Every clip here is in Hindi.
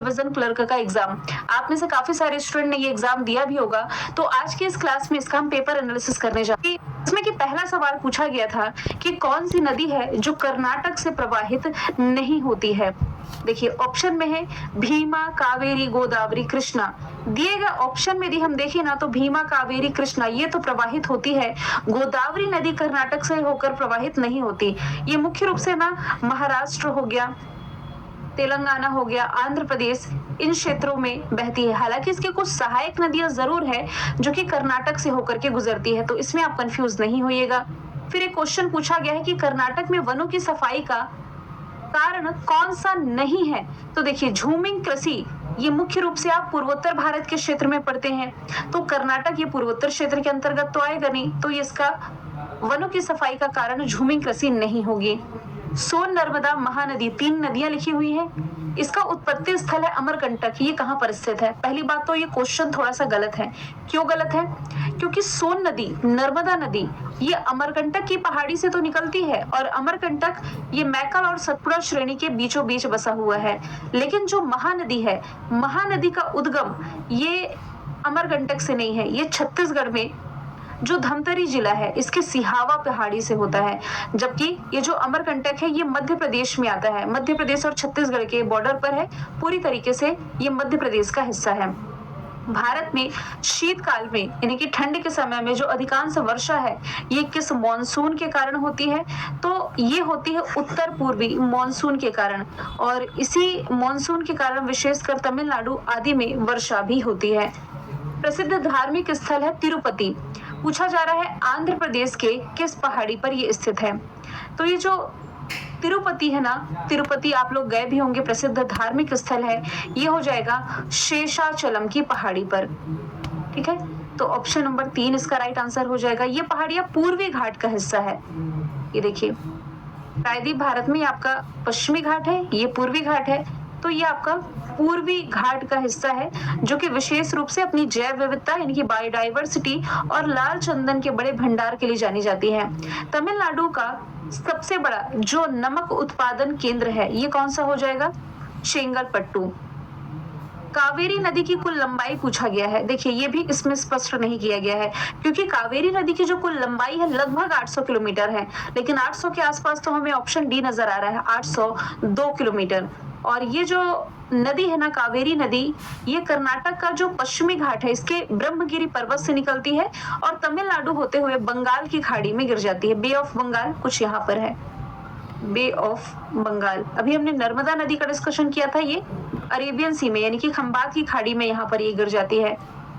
डिवीजन क्लर्क का एग्जाम। आप में से काफी सारे स्टूडेंट ने ये एग्जाम दिया भी होगा। तो आज की इस क्लास में इसका हम पेपर एनालिसिस करने जा रहे हैं। इसमें कि पहला सवाल पूछा गया था कि कौन सी नदी है जो कर्नाटक से प्रवाहित नहीं होती है। देखिए ऑप्शन में है भीमा, कावेरी, गोदावरी, कृष्णा। दिए गए ऑप्शन में यदि हम देखें ना तो भीमा, कावेरी, कृष्णा ये तो प्रवाहित होती है। गोदावरी नदी कर्नाटक से होकर प्रवाहित नहीं होती। ये मुख्य रूप से ना महाराष्ट्र हो गया, तेलंगाना हो गया, आंध्र प्रदेश, इन क्षेत्रों में बहती है। हालांकि इसके कुछ सहायक नदियां जरूर है जो कि कर्नाटक से होकर के गुजरती है, तो इसमें आप कंफ्यूज नहीं होइएगा। फिर एक क्वेश्चन पूछा गया है कि कर्नाटक में वनों की सफाई का कारण कौन सा नहीं है। तो देखिए झूमिंग कृषि, ये मुख्य रूप से आप पूर्वोत्तर भारत के क्षेत्र में पढ़ते हैं, तो कर्नाटक ये पूर्वोत्तर क्षेत्र के अंतर्गत तो आएगा नहीं, तो इसका वनों की सफाई का कारण झूमिंग कृषि नहीं होगी। सोन, नर्मदा, महानदी, 3 नदियां लिखी हुई है। इसका उत्पत्ति स्थल है अमरकंटक। ये कहां पर स्थित है? पहली बात तो ये क्वेश्चन थोड़ा सा गलत है। क्यों गलत है? क्योंकि सोन नदी, नर्मदा नदी ये अमरकंटक की पहाड़ी से तो निकलती है और अमरकंटक ये मैकल और सतपुड़ा श्रेणी के बीचों बीच बसा हुआ है। लेकिन जो महानदी है, महानदी का उद्गम ये अमरकंटक से नहीं है, ये छत्तीसगढ़ में जो धमतरी जिला है इसके सिहावा पहाड़ी से होता है। जबकि ये जो अमरकंटक है ये मध्य प्रदेश में आता है, मध्य प्रदेश और छत्तीसगढ़ के बॉर्डर पर है, पूरी तरीके से ये मध्य प्रदेश का हिस्सा है। भारत में शीतकाल में यानी कि ठंड के समय में जो अधिकांश वर्षा है ये किस मॉनसून के कारण होती है? तो ये होती है उत्तर पूर्वी मॉनसून के कारण, और इसी मॉनसून के कारण विशेषकर तमिलनाडु आदि में वर्षा भी होती है। प्रसिद्ध धार्मिक स्थल है तिरुपति। पूछा जा रहा है आंध्र प्रदेश के किस पहाड़ी पर ये स्थित है। तो ये जो तिरुपति है ना, तिरुपति आप लोग गए भी होंगे, प्रसिद्ध धार्मिक स्थल है, ये हो जाएगा शेषाचलम की पहाड़ी पर। ठीक है, तो ऑप्शन नंबर 3 इसका राइट आंसर हो जाएगा। ये पहाड़ियां पूर्वी घाट का हिस्सा है। ये देखिए प्रायद्वीप भारत में आपका पश्चिमी घाट है, ये पूर्वी घाट है, तो ये आपका पूर्वी घाट का हिस्सा है जो कि विशेष रूप से अपनी जैव विविधता यानी कि बायोडाइवर्सिटी और लाल चंदन के बड़े भंडार के लिए जानी जाती है। तमिलनाडु का सबसे बड़ा जो नमक उत्पादन केंद्र है ये कौन सा हो जाएगा? चेंगलपट्टू। कावेरी नदी की कुल लंबाई पूछा गया है। देखिए ये भी इसमें स्पष्ट नहीं किया गया है क्योंकि कावेरी नदी की जो कुल लंबाई है लगभग 800 किलोमीटर है, लेकिन 800 के आसपास तो हमें ऑप्शन डी नजर आ रहा है, 802 किलोमीटर। और ये जो नदी है ना कावेरी नदी, ये कर्नाटक का जो पश्चिमी घाट है इसके ब्रह्मगिरी पर्वत से निकलती है और तमिलनाडु होते हुए बंगाल की खाड़ी में गिर जाती है। बे ऑफ बंगाल कुछ यहाँ पर है, बे ऑफ बंगाल। अभी हमने नर्मदा नदी का डिस्कशन किया था, ये अरेबियन सी में यानी कि खंबात की खाड़ी में यहाँ पर ये गिर जाती है।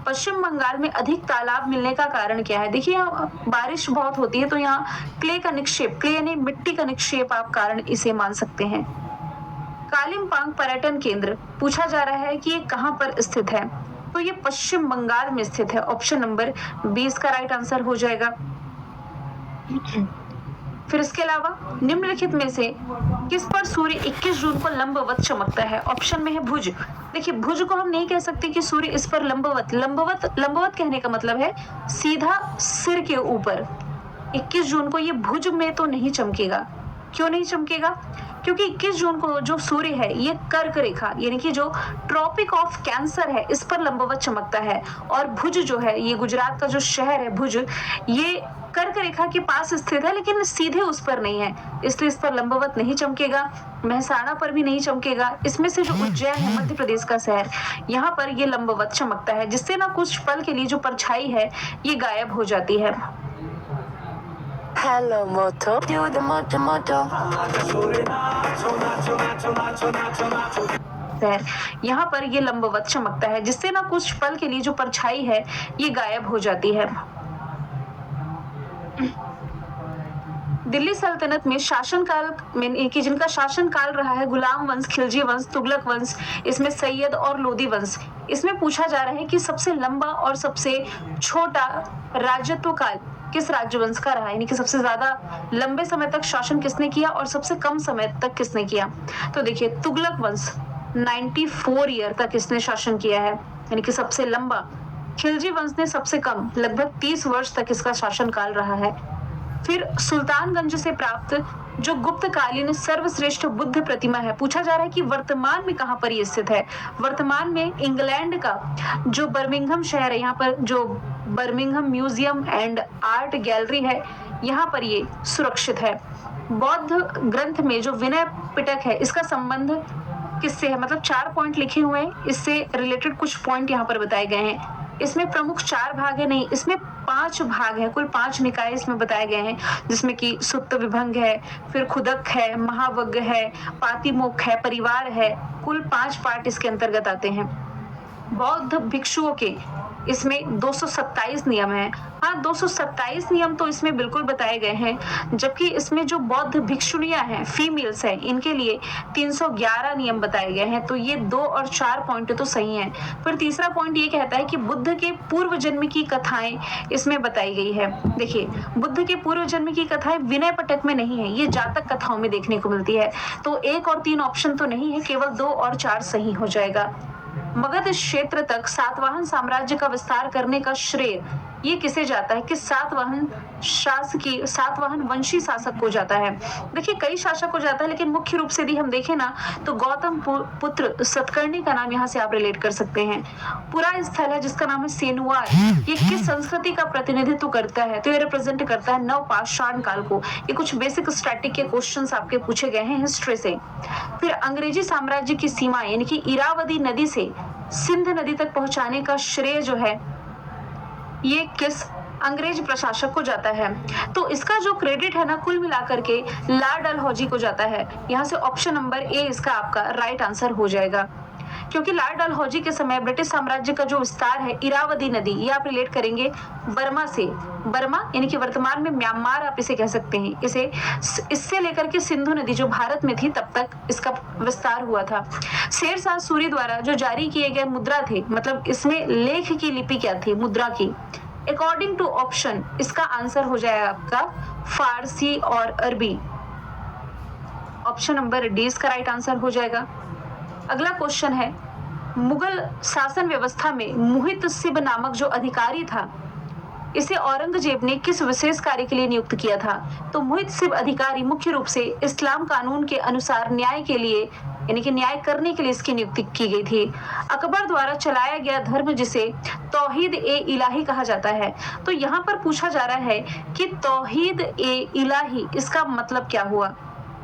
पश्चिम बंगाल में अधिक तालाब मिलने का कारण क्या है? देखिए यहाँ बारिश बहुत होती है तो यहाँ क्ले का निक्षेप, क्ले यानी मिट्टी का निक्षेप आप कारण इसे मान सकते हैं। कालिम्पोंग पर्यटन केंद्र पूछा जा रहा है कि ये कहां पर स्थित है, तो ये पश्चिम बंगाल में स्थित है। ऑप्शन नंबर 20 का राइट आंसर हो जाएगा। फिर इसके अलावा निम्नलिखित में से किस पर सूर्य 21 जून को लंबवत चमकता है? ऑप्शन में है भुज। देखिए भुज को हम नहीं कह सकते कि सूर्य इस पर लंबवत, लंबवत कहने का मतलब है सीधा सिर के ऊपर। 21 जून को ये भुज में तो नहीं चमकेगा। क्यों नहीं चमकेगा? क्योंकि 21 जून को जो सूर्य है ये कर्क रेखा यानी कि जो ट्रॉपिक ऑफ कैंसर है इस पर लंबवत चमकता है, और भुज जो है ये गुजरात का जो शहर है भुज, ये कर्क रेखा के पास स्थित है लेकिन सीधे उस पर नहीं है, इसलिए इस पर लंबवत नहीं चमकेगा। महसाणा पर भी नहीं चमकेगा। इसमें से जो उज्जैन है मध्य प्रदेश का शहर, यहाँ पर ये लंबवत चमकता है, जिससे ना कुछ पल के लिए जो परछाई है ये गायब हो जाती है। Hello moto, do the moto moto. यहाँ पर ये लंबवत चमकता है, जिससे ना कुछ पल के लिए जो परछाई है ये गायब हो जाती है। दिल्ली सल्तनत में शासनकाल में कि जिनका शासनकाल रहा है गुलाम वंश, खिलजी वंश, तुगलक वंश, इसमें सैयद और लोदी वंश, इसमें पूछा जा रहा है कि सबसे लंबा और सबसे छोटा राजत्व काल किस राजवंश का रहा है, यानी कि सबसे ज्यादा लंबे समय तक शासन किसने किया और सबसे कम समय तक किसने किया। तो देखिए तुगलक वंश 94 ईयर तक इसने शासन किया है, यानी कि सबसे लंबा। खिलजी वंश ने सबसे कम लगभग 30 वर्ष तक इसका शासन काल रहा है। फिर सुल्तानगंज से प्राप्त जो गुप्तकालीन सर्वश्रेष्ठ बुद्ध प्रतिमा है, पूछा जा रहा है कि वर्तमान में कहां पर ये स्थित है। वर्तमान में इंग्लैंड का जो बर्मिंघम शहर है, यहाँ पर जो Birmingham museum and art gallery है, यहाँ पर ये सुरक्षित है। बौद्ध ग्रंथ में जो विनय पिटक है, इसका संबंध किससे है, मतलब 4 पॉइंट लिखे हुए हैं, इससे रिलेटेड कुछ पॉइंट यहाँ पर बताए गए हैं। इसमें प्रमुख 4 भाग है, नहीं इसमें 5 भाग है, कुल 5 निकाय इसमें बताए गए हैं, जिसमें कि सुत्त विभंग है, फिर खुदक है, महावग्ग है, पातिमोक्ष है, परिवार है, कुल 5 पार्ट इसके अंतर्गत आते हैं। बौद्ध भिक्षुओं के इसमें 227 नियम हैं। हाँ, 227 नियम तो इसमें बिल्कुल बताए गए हैं, जबकि इसमें जो बौद्ध भिक्षुणियां हैं, फीमेल्स हैं, इनके लिए 311 नियम बताए गए हैं। तो ये 2 और 4 पॉइंट तो सही हैं। फिर तीसरा पॉइंट ये कहता है कि बुद्ध के पूर्व जन्म की कथाएं इसमें बताई गई है। देखिए, बुद्ध के पूर्व जन्म की कथाएं विनय पिटक में नहीं है, ये जातक कथाओं में देखने को मिलती है। तो 1 और 3 ऑप्शन तो नहीं है, केवल 2 और 4 सही हो जाएगा। मगध क्षेत्र तक सातवाहन साम्राज्य का विस्तार करने का श्रेय ये किसे जाता है, किस सातवाहन वंशी शासक को जाता है। देखिए, कई शासक को जाता है, लेकिन मुख्य रूप से यदि हम देखें ना, तो गौतम पुत्र सतकर्णी का नाम यहाँ से आप रिलेट कर सकते हैं। पूरा स्थल है जिसका नाम है सेनुआर, ये किस संस्कृति का प्रतिनिधित्व करता है, तो ये रिप्रेजेंट करता है नवपाषाण काल को। ये कुछ बेसिक स्टैटिक के क्वेश्चंस आपके पूछे गए हैं हिस्ट्री से। फिर अंग्रेजी साम्राज्य की सीमा यानी कि इरावदी नदी से सिंध नदी तक पहुंचाने का श्रेय जो है, ये किस अंग्रेज प्रशासक को जाता है। तो इसका जो क्रेडिट है ना, कुल मिलाकर के लॉर्ड डलहौजी को जाता है। यहाँ से ऑप्शन नंबर ए इसका आपका राइट आंसर हो जाएगा, क्योंकि लॉर्ड डलहौजी के समय ब्रिटिश साम्राज्य का जो विस्तार है, इरावदी नदी, ये आप रिलेट करेंगे बर्मा से। बर्मा यानी कि वर्तमान में म्यांमार आप इसे कह सकते हैं। इससे लेकर के सिंधु नदी जो भारत में थी, तब तक इसका विस्तार हुआ था। शेरशाह सूरी द्वारा जो जारी किए गए मुद्रा थे, मतलब इसमें लेख की लिपि क्या थी, मुद्रा की, अकॉर्डिंग टू ऑप्शन इसका आंसर हो जाएगा आपका फारसी और अरबी। ऑप्शन नंबर डी इसका राइट आंसर हो जाएगा। अगला क्वेश्चन है, मुगल शासन व्यवस्था में मुहित सिब नामक जो अधिकारी था, इसे औरंगजेब ने किस विशेष कार्य के लिए नियुक्त किया था। तो मुहित सिब अधिकारी मुख्य रूप से इस्लाम कानून के अनुसार न्याय के लिए यानी कि न्याय करने के लिए इसकी नियुक्ति की गई थी। अकबर द्वारा चलाया गया धर्म जिसे तौहीद ए इलाही कहा जाता है, तो यहाँ पर पूछा जा रहा है कि तौहीद ए इलाही इसका मतलब क्या हुआ।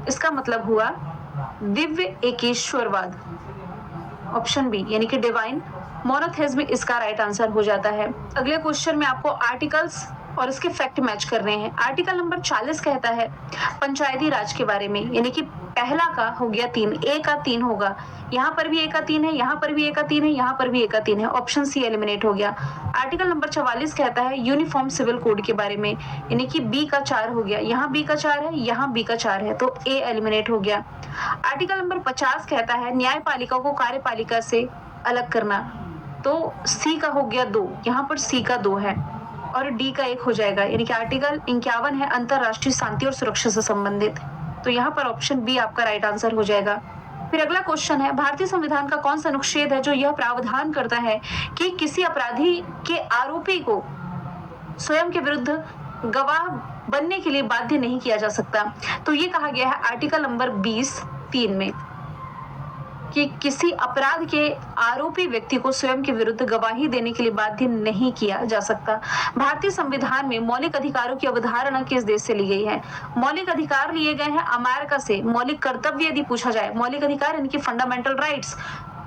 इसका मतलब हुआ दिव्य एकेश्वरवाद, ऑप्शन बी यानी कि डिवाइन मोनोथेइज्म इसका राइट आंसर हो जाता है। अगले क्वेश्चन में आपको आर्टिकल्स और इसके फैक्ट मैच करने हैं। आर्टिकल नंबर 40 कहता है पंचायती राज के बारे में, यानी कि पहला का हो गया 3, ए का 3 होगा, यहाँ पर भी ए का 3 है, यहाँ पर भी ए का 3 है, यहाँ पर भी ए का 3 है, ऑप्शन सी एलिमिनेट हो गया। आर्टिकल नंबर 44 कहता है यूनिफॉर्म सिविल कोड के बारे में, यानी कि बी का 4 हो गया, यहाँ बी का 4 है, यहाँ बी का 4 है, तो ए एलिमिनेट हो गया। आर्टिकल नंबर 50 कहता है न्यायपालिका को कार्यपालिका से अलग करना, तो सी का हो गया 2, यहाँ पर सी का 2 है और डी का 1 हो जाएगा, यानी कि आर्टिकल 51 है अंतरराष्ट्रीय शांति और सुरक्षा से संबंधित, तो यहाँ पर ऑप्शन बी आपका राइट आंसर हो जाएगा। फिर अगला क्वेश्चन है, भारतीय संविधान का कौन सा अनुच्छेद है जो यह प्रावधान करता है कि किसी अपराधी के आरोपी को स्वयं के विरुद्ध गवाह बनने के लिए बाध्य नहीं किया जा सकता। तो ये कहा गया है आर्टिकल नंबर 20(3) में कि किसी अपराध के आरोपी व्यक्ति को स्वयं के विरुद्ध गवाही देने के लिए बाध्य नहीं किया जा सकता। भारतीय संविधान में मौलिक अधिकारों की अवधारणा किस देश से ली गई है। मौलिक अधिकार लिए गए हैं अमेरिका से। मौलिक कर्तव्य यदि पूछा जाए, मौलिक अधिकार यानी कि फंडामेंटल राइट्स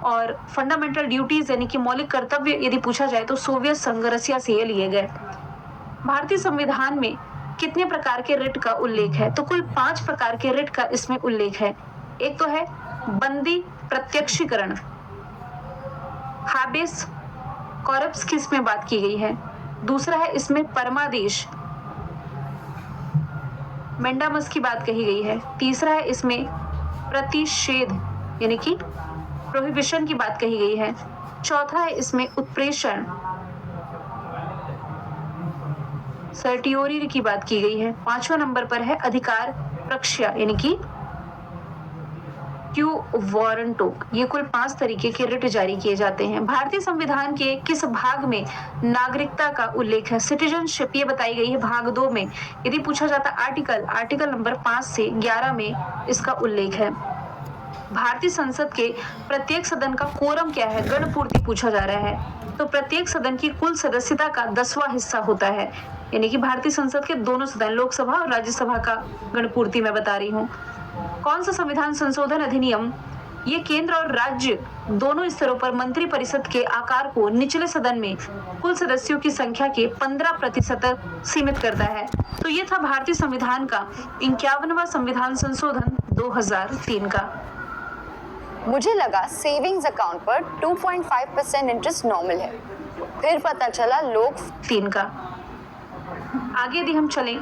और फंडामेंटल ड्यूटीज यानी कि मौलिक कर्तव्य यदि पूछा जाए तो सोवियत संघ रसिया से ये लिए गए। भारतीय संविधान में कितने प्रकार के रिट का उल्लेख है, तो कुल 5 प्रकार के रिट का इसमें उल्लेख है। एक तो है बंदी प्रत्यक्षीकरण, हाबेस कॉर्पस की इसमें बात की गई है। दूसरा है इसमें परमादेश, मेंडामस की बात कही गई है। तीसरा है इसमें प्रतिषेध यानी कि प्रोहिबिशन की बात कही गई है। चौथा है इसमें उत्प्रेषण, सर्टियोरी की बात की गई है। 5वां नंबर पर है अधिकार प्रक्ष्या यानी कि क्यू वारंटो, ये कुल 5 तरीके के रिट जारी किए जाते हैं। भारतीय संविधान के किस भाग में नागरिकता का उल्लेख है? सिटीजनशिप, ये बताई गई है भाग 2 में। यदि पूछा जाता आर्टिकल नंबर 5 से 11 में इसका उल्लेख है। भारतीय संसद के प्रत्येक सदन का कोरम क्या है? गणपूर्ति पूछा जा रहा है। तो प्रत्येक सदन की कुल सदस्यता का 10वां हिस्सा होता है, यानी कि भारतीय संसद के दोनों सदन, लोकसभा और राज्यसभा का गणपूर्ति मैं बता रही हूँ। कौन सा संविधान संशोधन अधिनियम ये केंद्र और राज्य दोनों स्तरों पर मंत्री परिषद के आकार को निचले सदन में कुल सदस्यों की संख्या के 15% तक सीमित करता है? तो ये था भारतीय संविधान का 51वां संविधान संशोधन 2003 का। मुझे लगा सेविंग्स अकाउंट पर 2.5% इंटरेस्ट नॉर्मल है, फिर पता चला लोग 3 का। आगे यदि हम चलें,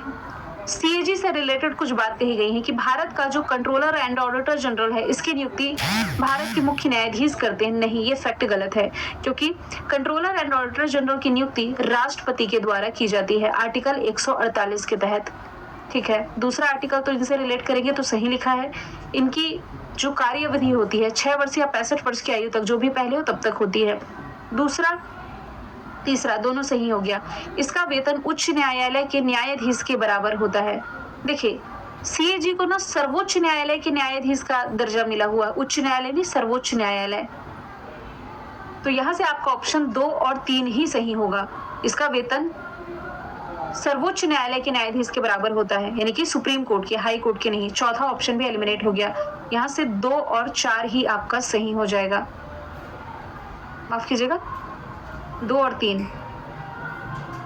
सीएजी से रिलेटेड कुछ बात कही गई है कि भारत का जो कंट्रोलर एंड ऑडिटर जनरल है, इसकी नियुक्ति भारत के मुख्य न्यायाधीश करते हैं। नहीं, ये फैक्ट गलत है, क्योंकि कंट्रोलर एंड ऑडिटर जनरल की नियुक्ति राष्ट्रपति के द्वारा की जाती है आर्टिकल 148 के तहत। ठीक है, दूसरा आर्टिकल तो इनसे रिलेट करेंगे तो सही लिखा है। इनकी जो कार्य अवधि होती है 6 वर्ष या 65 वर्ष की आयु तक, जो भी पहले हो तब तक होती है। दूसरा तीसरा दोनों सही हो गया। इसका वेतन उच्च न्यायालय के न्यायाधीश के बराबर होता है। देखिए, सीएजी को ना सर्वोच्च न्यायालय के न्यायाधीश का दर्जा मिला हुआ, उच्च न्यायालय नहीं, सर्वोच्च न्यायालय। तो यहाँ से आपका ऑप्शन 2 और 3 ही सही होगा। इसका वेतन सर्वोच्च न्यायालय के न्यायाधीश के बराबर होता है, यानी कि सुप्रीम कोर्ट के, हाई कोर्ट के नहीं। चौथा ऑप्शन भी एलिमिनेट हो गया। यहाँ से 2 और 4 ही आपका सही हो जाएगा। माफ कीजिएगा, 2 और 3,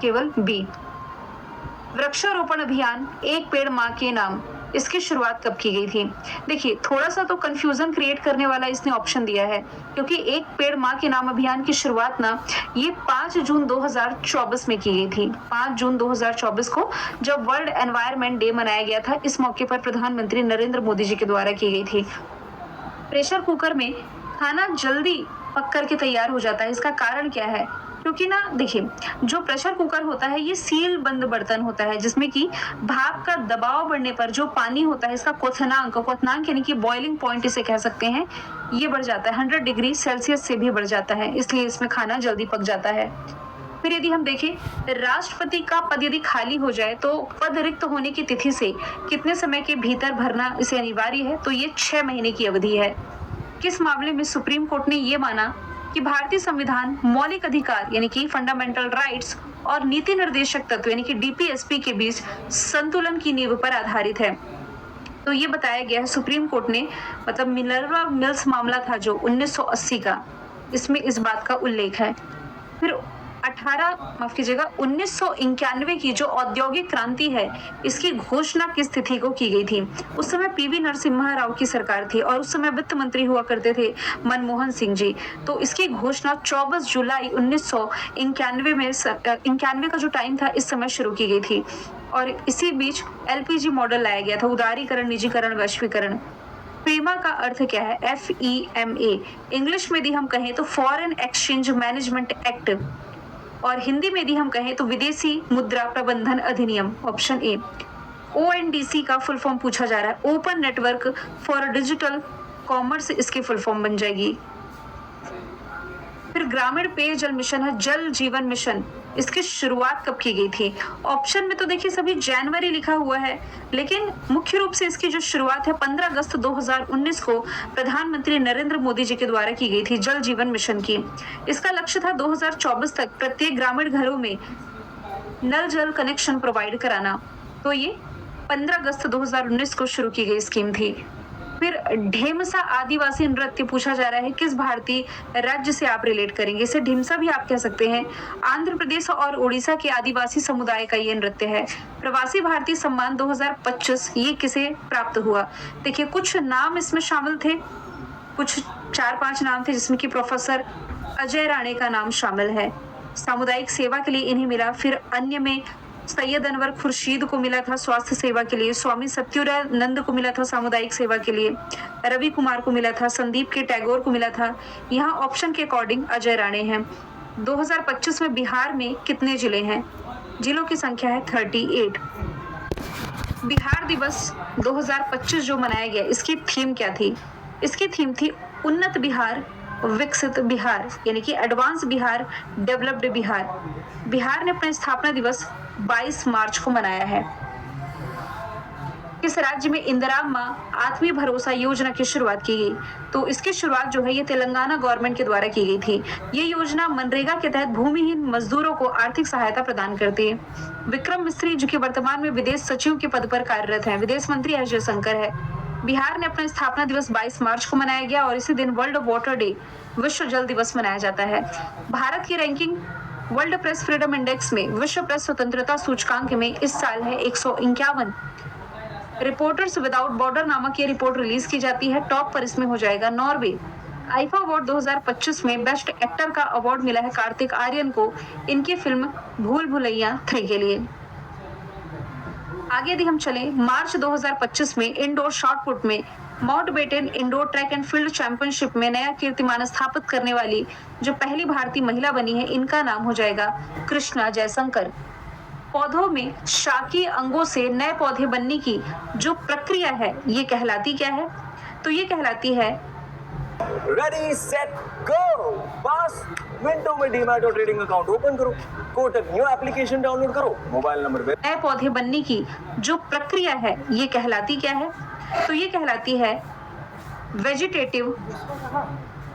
केवल बी। वृक्षारोपण अभियान एक पेड़ माँ के नाम, इसकी शुरुआत कब की गई थी? देखिए, थोड़ा सा तो कंफ्यूजन क्रिएट करने वाला इसने ऑप्शन दिया है, क्योंकि एक पेड़ माँ के नाम अभियान की शुरुआत ना ये 5 जून 2024 में की गई थी। 5 जून 2024 को जब वर्ल्ड एनवायरनमेंट डे मनाया गया था, इस मौके पर प्रधानमंत्री नरेंद्र मोदी जी के द्वारा की गई थी। प्रेशर कुकर में खाना जल्दी पक करके तैयार हो जाता है, इसका कारण क्या है? क्योंकि ना देखिए, जो प्रेशर कुकर होता है ये सील बंद बर्तन होता है, जिसमें कि भाप का दबाव बढ़ने पर जो पानी होता है, इसका क्वथनांक यानी कि बॉइलिंग पॉइंट इसे कह सकते हैं, ये बढ़ जाता है 100 डिग्री सेल्सियस से भी बढ़ जाता है, इसलिए इसमें खाना जल्दी पक जाता है। फिर यदि हम देखें, राष्ट्रपति का पद यदि खाली हो जाए तो पद रिक्त होने की तिथि से कितने समय के भीतर भरना इसे अनिवार्य है? तो ये 6 महीने की अवधि है। किस मामले में सुप्रीम कोर्ट ने ये माना कि भारतीय संविधान मौलिक अधिकार यानी कि फंडामेंटल राइट्स और नीति निर्देशक तत्व यानी कि डीपीएसपी के बीच संतुलन की नींव पर आधारित है? तो ये बताया गया है सुप्रीम कोर्ट ने, मतलब मिनर्वा मिल्स मामला था जो 1980 का, इसमें इस बात का उल्लेख है। फिर 1991 की जो औद्योगिक क्रांति है, इसकी घोषणा किस तिथि को की गई थी? उस समय पीवी नरसिम्हा राव की सरकार थी और उस समय वित्त मंत्री हुआ करते थे मनमोहन सिंह जी। तो इसकी घोषणा 24 जुलाई 1991 में 91 का जो टाइम था, इस समय शुरू की गई थी। और इसी बीच एलपीजी मॉडल लाया गया था, उदारीकरण, निजीकरण, वैश्वीकरण। FEMA का अर्थ क्या है? FEMA इंग्लिश में यदि हम कहें तो फॉरेन एक्सचेंज मैनेजमेंट एक्ट, और हिंदी में यदि हम कहें तो विदेशी मुद्रा प्रबंधन अधिनियम, ऑप्शन ए। ONDC का फुल फॉर्म पूछा जा रहा है, open network for digital commerce, इसकी फुल फॉर्म बन जाएगी। फिर ग्रामीण पेयजल मिशन है जल जीवन मिशन, इसकी शुरुआत कब की गई थी? ऑप्शन में तो देखिए सभी जनवरी लिखा हुआ है, लेकिन मुख्य रूप से इसकी जो शुरुआत है 15 अगस्त 2019 को प्रधानमंत्री नरेंद्र मोदी जी के द्वारा की गई थी, जल जीवन मिशन की। इसका लक्ष्य था 2024 तक प्रत्येक ग्रामीण घरों में नल जल कनेक्शन प्रोवाइड कराना। तो ये 15 अगस्त 2019 को शुरू की गई स्कीम थी। फिर ढेमसा आदिवासी नृत्य पूछा जा रहा है, किस भारतीय राज्य से आप रिलेट करेंगे? इसे ढिमसा भी आप कह सकते हैं। आंध्र प्रदेश और उड़ीसा के आदिवासी समुदाय का ये नृत्य है। प्रवासी भारतीय सम्मान 2025 ये किसे प्राप्त हुआ? देखिए, कुछ नाम इसमें शामिल थे, कुछ 4-5 नाम थे, जिसमें कि प्रोफेसर अजय राणे का नाम शामिल है, सामुदायिक सेवा के लिए इन्हें मिला। फिर अन्य में सैयद अनवर खुर्शीद को मिला था स्वास्थ्य सेवा के लिए, स्वामी सत्युरानंद को मिला था सामुदायिक सेवा के लिए, रवि कुमार को मिला था, संदीप के टैगोर को मिला था। यहाँ ऑप्शन के अकॉर्डिंग अजय राणे हैं। 2025 में बिहार में कितने जिले हैं? जिलों की संख्या है 38। बिहार दिवस 2025 जो मनाया गया, इसकी थीम क्या थी? इसकी थीम थी उन्नत बिहार विकसित बिहार, यानी कि एडवांस बिहार, डेवलप्ड बिहार। बिहार ने अपना स्थापना दिवस 22 मार्च को मनाया है। किस राज्य में इंदिरा माँ आत्मीय भरोसा योजना की शुरुआत की गई? तो इसकी शुरुआत जो है ये तेलंगाना गवर्नमेंट के द्वारा की गई थी। ये योजना मनरेगा के तहत भूमिहीन मजदूरों को आर्थिक सहायता प्रदान करती है। विक्रम मिस्री, जो कि वर्तमान में विदेश सचिव के पद पर कार्यरत हैं, विदेश मंत्री एस जयशंकर है। बिहार ने अपना स्थापना दिवस 22 मार्च को मनाया गया और इसी दिन वर्ल्ड वाटर डे, विश्व जल दिवस मनाया जाता है। भारत की ranking world press freedom index में विश्व प्रेस स्वतंत्रता सूचकांक में इस साल है 151। रिपोर्टर्स विदाउट बॉर्डर नामक ये रिपोर्ट रिलीज की जाती है। टॉप पर इसमें हो जाएगा नॉर्वे। आईफा अवार्ड 2025 में बेस्ट एक्टर का अवार्ड मिला है कार्तिक आर्यन को, इनकी फिल्म भूल भुलैया 3 के लिए। आगे यदि हम चलें, मार्च 2025 में इंडोर शॉटपुट में Mountbatten indoor track and field championship में नया कीर्तिमान स्थापित करने वाली जो पहली भारतीय महिला बनी है, इनका नाम हो जाएगा कृष्णा जयशंकर। पौधों में शाकीय अंगों से नए पौधे बनने की जो प्रक्रिया है ये कहलाती क्या है? तो ये कहलाती है रेडी सेट गो। बस मिनटों में डीमैट और ट्रेडिंग अकाउंट ओपन करो, कोटक न्यू एप्लीकेशन डाउनलोड करो, मोबाइल नंबर पे नए पौधे बनने की जो प्रक्रिया है ये कहलाती क्या है? तो ये कहलाती है वेजिटेटिव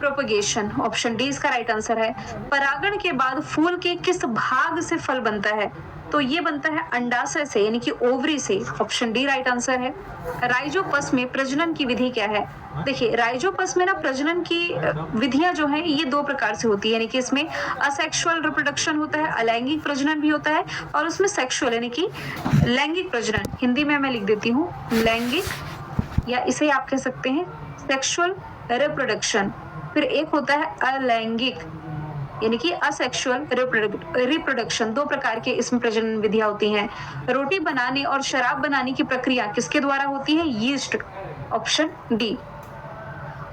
प्रोपगेशन। ऑप्शन डी इसका राइट आंसर है। परागण के बाद फूल के किस भाग से फल बनता है? तो ये बनता है अंडाशय से, यानी कि ओवरी से। ऑप्शन डी राइट आंसर है। राइजोपस में प्रजनन की विधि क्या है? देखिए, राइजोपस में ना प्रजनन की विधियां जो हैं ये 2 प्रकार से होती है, यानी कि इसमें असेक्सुअल रिप्रोडक्शन होता है, अलैंगिक प्रजनन भी होता है, और उसमें सेक्सुअल यानी कि लैंगिक प्रजनन। हिंदी में मैं लिख देती हूँ लैंगिक, या इसे आप कह सकते हैं सेक्सुअल रिप्रोडक्शन। फिर एक होता है अलैंगिक यानी कि असेक्सुअल रिप्रोडक्शन। 2 प्रकार के इसमें प्रजनन विधियां होती हैं। रोटी बनाने और शराब बनाने की प्रक्रिया किसके द्वारा होती है? यीस्ट। Option D.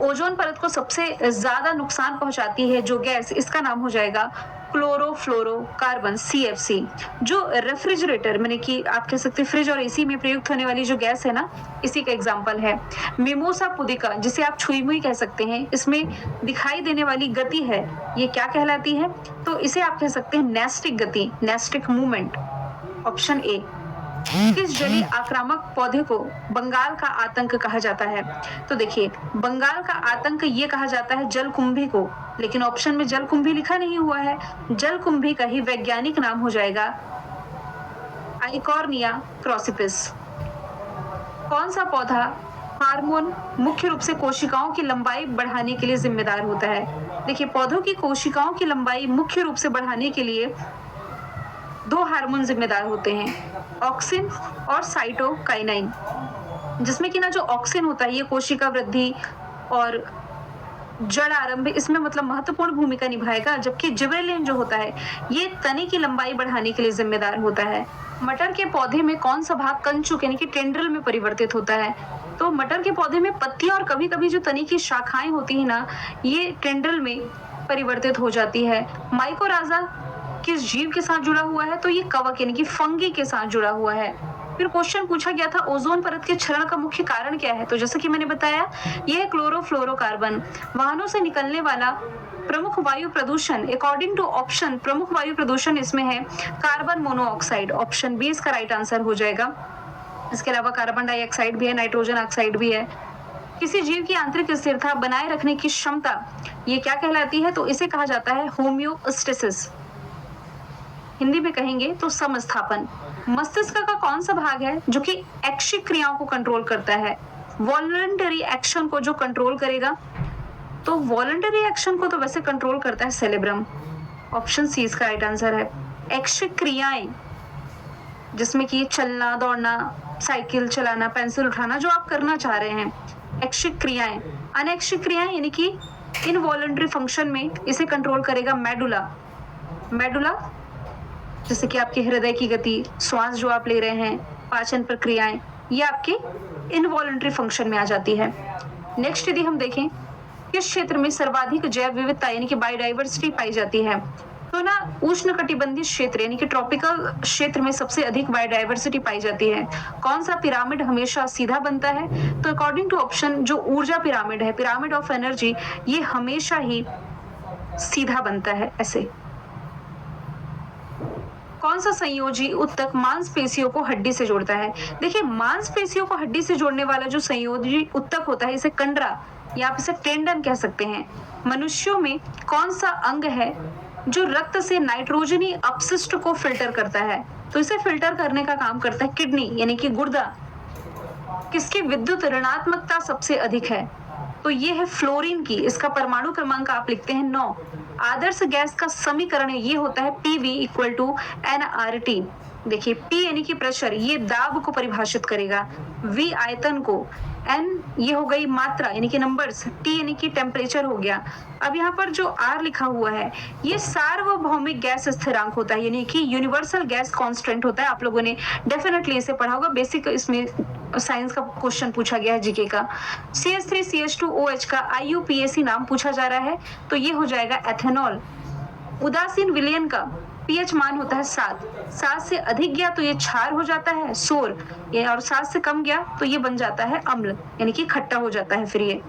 ओजोन परत को सबसे ज्यादा नुकसान पहुंचाती है जो गैस, इसका नाम हो जाएगा क्लोरोफ्लोरोकार्बन, CFC। जो रेफ्रिजरेटर माने कि आप कह सकते हैं फ्रिज और एसी में प्रयुक्त होने वाली जो गैस है ना, इसी का एग्जांपल है। मिमोसा पुदिका, जिसे आप छुई मुई कह सकते हैं, इसमें दिखाई देने वाली गति है, ये क्या कहलाती है? तो इसे आप कह सकते हैं नेस्टिक गति, नेस्टिक मूवमेंट। Option A. किस जलीय आक्रामक पौधे को बंगाल का आतंक कहा जाता है? तो देखिए, बंगाल का आतंक ये कहा जाता है जलकुंभी को, लेकिन ऑप्शन में जलकुंभी लिखा नहीं हुआ है। जलकुंभी का ही वैज्ञानिक नाम हो जाएगा आइकॉर्निया क्रॉसिपिस। कौन सा पौधा हार्मोन मुख्य रूप से कोशिकाओं की लंबाई बढ़ाने के लिए जिम्मेदार होता है? देखिए, पौधों की कोशिकाओं की लंबाई मुख्य रूप से बढ़ाने के लिए 2 हार्मोन जिम्मेदार होते हैं, ऑक्सिन और साइटोकाइनाइन। जिसमें कि ना जो ऑक्सिन होता है ये कोशिका वृद्धि और जड़ आरंभ इसमें मतलब महत्वपूर्ण भूमिका निभाएगा, जबकि जिबरेलिन जो होता है ये तने की लंबाई बढ़ाने के लिए जिम्मेदार होता है। मटर के पौधे में कौन सा भाग कंचुक यानी कि टेंड्रिल में परिवर्तित होता है? तो मटर के पौधे में पत्तियां और कभी कभी जो तने की शाखाएं होती है ना, ये टेंड्रिल में परिवर्तित हो जाती है। माइकोराजा किस जीव के साथ जुड़ा हुआ है? तो ये कवक यानी कि फंगी के साथ जुड़ा हुआ है। फिर क्वेश्चन पूछा गया था ओजोन परत के क्षरण का मुख्य कारण क्या है? तो जैसे कि मैंने बताया, ये है क्लोरोफ्लोरोकार्बन। वाहनों से निकलने वाला प्रमुख वायु प्रदूषण, अकॉर्डिंग टू ऑप्शन प्रमुख वायु प्रदूषण इसमें है कार्बन मोनोऑक्साइड। ऑप्शन बी इसका राइट आंसर हो जाएगा। इसके अलावा कार्बन डाइऑक्साइड भी है, नाइट्रोजन ऑक्साइड भी है। किसी जीव की आंतरिक स्थिरता बनाए रखने की क्षमता ये क्या कहलाती है? तो इसे कहा जाता है होम्योस्टेसिस। हिंदी में कहेंगे तो समस्थापन। मस्तिष्क का कौन सा भाग है जो कि ऐच्छिक क्रियाओं को कंट्रोल करता है? वॉलंटरी एक्शन को जो कंट्रोल करेगा, तो वॉलंटरी एक्शन को तो वैसे कंट्रोल करता है सेरेब्रम। ऑप्शन सी इसका राइट आंसर है। ऐच्छिक क्रियाएं जिसमें कि चलना, दौड़ना, साइकिल चलाना, पेंसिल उठाना, जो आप करना चाह रहे हैं, ऐच्छिक क्रियाएं। अनैच्छिक क्रियाएं यानी कि इनवॉलंटरी फंक्शन में इसे कंट्रोल करेगा मेडुला। मेडुला जैसे कि आपके हृदय की गति, श्वास जो आप ले रहे हैं, पाचन प्रक्रियाएं, ये आपके इनवॉलंटरी फंक्शन में आ जाती है। नेक्स्ट यदि हम देखें, किस क्षेत्र में सर्वाधिक जैव विविधता यानी कि बायोडाइवर्सिटी पाई जाती है? तो ना उष्णकटिबंधीय क्षेत्र यानी कि ट्रॉपिकल क्षेत्र में सबसे अधिक बायोडायवर्सिटी पाई जाती है। कौन सा पिरामिड हमेशा सीधा बनता है? तो अकॉर्डिंग टू ऑप्शन जो ऊर्जा पिरामिड है, पिरामिड ऑफ एनर्जी, ये हमेशा ही सीधा बनता है ऐसे। कौन सा संयोजी उत्तक मांसपेशियों को हड्डी से जोड़ता है? देखिए, मांसपेशियों को हड्डी से जोड़ने वाला जो संयोजी उत्तक होता है, इसे कंडरा या आप इसे टेंडन कह सकते हैं। मनुष्यों में कौन सा अंग है जो रक्त से नाइट्रोजनी अपशिष्ट को फिल्टर करता है? तो इसे फिल्टर करने का काम करता है किडनी यानी कि गुर्दा। किसकी विद्युत ऋणात्मकता सबसे अधिक है? तो ये है फ्लोरीन की। इसका परमाणु क्रमांक आप लिखते हैं 9। आदर्श गैस का समीकरण ये होता है PV इक्वल टू nRT। देखिए, P यानी कि प्रेशर, ये दाब को परिभाषित करेगा, V आयतन को, N ये हो गई मात्रा यानी कि नंबर्स, T यानी कि टेम्परेचर हो गया। अब यहाँ पर जो R लिखा हुआ है ये सार्वभौमिक गैस स्थिरांक होता है यानी कि यूनिवर्सल गैस कांस्टेंट होता है। आप लोगों ने डेफिनेटली इसे पढ़ा होगा, बेसिक इसमें साइंस का क्वेश्चन पूछा गया है जीके का। CH3CH2OH का IUPAC नाम पूछा जा रहा है तो ये हो जाएगा एथेनॉल। उदासीन विलयन का pH मान होता है 7 से अधिक गया तो ये क्षार हो जाता है, सोर, ये, और 7 से कम गया तो ये बन जाता है अम्ल यानी कि खट्टा हो जाता है फिर ये।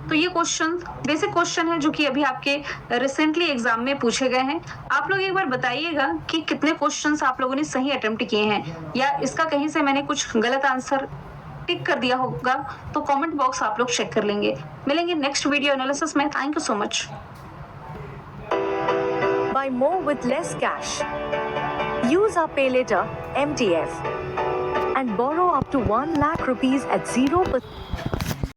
तो ये क्वेश्चन बेसिक क्वेश्चन है जो कि अभी आपके रिसेंटली एग्जाम में पूछे गए हैं। आप लोग एक बार बताइएगा कि कितने क्वेश्चंस आप लोगों ने सही अटेम्प्ट किए हैं या इसका कहीं से मैंने कुछ गलत आंसर टिक कर दिया होगा तो कमेंट बॉक्स आप लोग चेक कर लेंगे। मिलेंगे नेक्स्ट वीडियो एनालिसिस में। Thank you so much. Buy more with less cash. Use our pay later MTF and borrow up to 1 lakh rupees at 0%.